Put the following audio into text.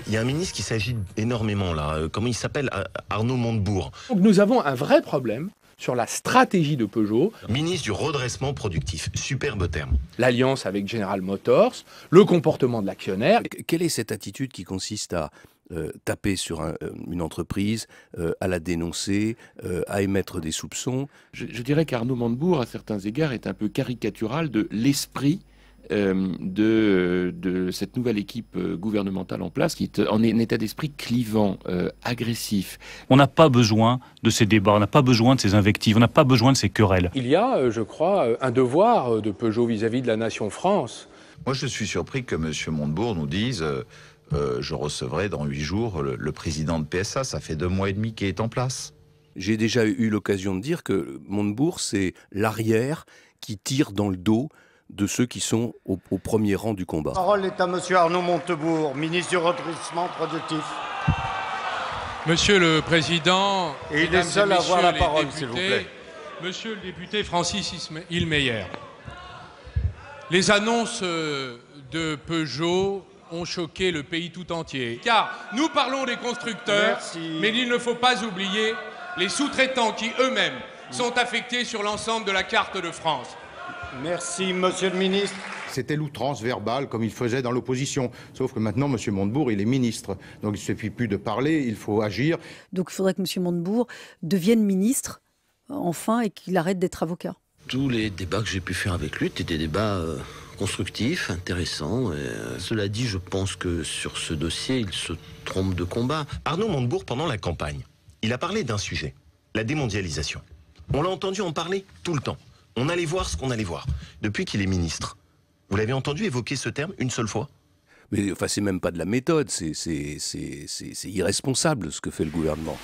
Il y a un ministre qui s'agite énormément là. Comment il s'appelle? Arnaud Montebourg. Donc nous avons un vrai problème sur la stratégie de Peugeot. Ministre du redressement productif. Superbe terme. L'alliance avec General Motors, le comportement de l'actionnaire. Quelle est cette attitude qui consiste à taper sur une entreprise, à la dénoncer, à émettre des soupçons? Je dirais qu'Arnaud Montebourg, à certains égards, est un peu caricatural de l'esprit de cette nouvelle équipe gouvernementale en place, qui est en état d'esprit clivant, agressif. On n'a pas besoin de ces débats, on n'a pas besoin de ces invectives, on n'a pas besoin de ces querelles. Il y a, je crois, un devoir de Peugeot vis-à-vis de la nation France. Moi, je suis surpris que M. Montebourg nous dise je recevrai dans 8 jours le président de PSA. Ça fait 2 mois et demi qu'il est en place. J'ai déjà eu l'occasion de dire que Montebourg, c'est l'arrière qui tire dans le dos de ceux qui sont au premier rang du combat. La parole est à M. Arnaud Montebourg, ministre du redressement productif. Monsieur le Président, et il est seul à avoir la parole, s'il vous plaît. Monsieur le député Francis Hilmeyer, les annonces de Peugeot ont choqué le pays tout entier. Car nous parlons des constructeurs, mais il ne faut pas oublier les sous-traitants qui eux-mêmes sont affectés sur l'ensemble de la carte de France. Merci, monsieur le ministre. C'était l'outrance verbale comme il faisait dans l'opposition. Sauf que maintenant, M. Montebourg, il est ministre. Donc il ne suffit plus de parler, il faut agir. Donc il faudrait que M. Montebourg devienne ministre, enfin, et qu'il arrête d'être avocat. Tous les débats que j'ai pu faire avec lui étaient des débats constructifs, intéressants. Cela dit, je pense que sur ce dossier, il se trompe de combat. Arnaud Montebourg, pendant la campagne, il a parlé d'un sujet, la démondialisation. On l'a entendu en parler tout le temps. On allait voir ce qu'on allait voir. Depuis qu'il est ministre, vous l'avez entendu évoquer ce terme une seule fois? Mais enfin, c'est même pas de la méthode, c'est irresponsable ce que fait le gouvernement.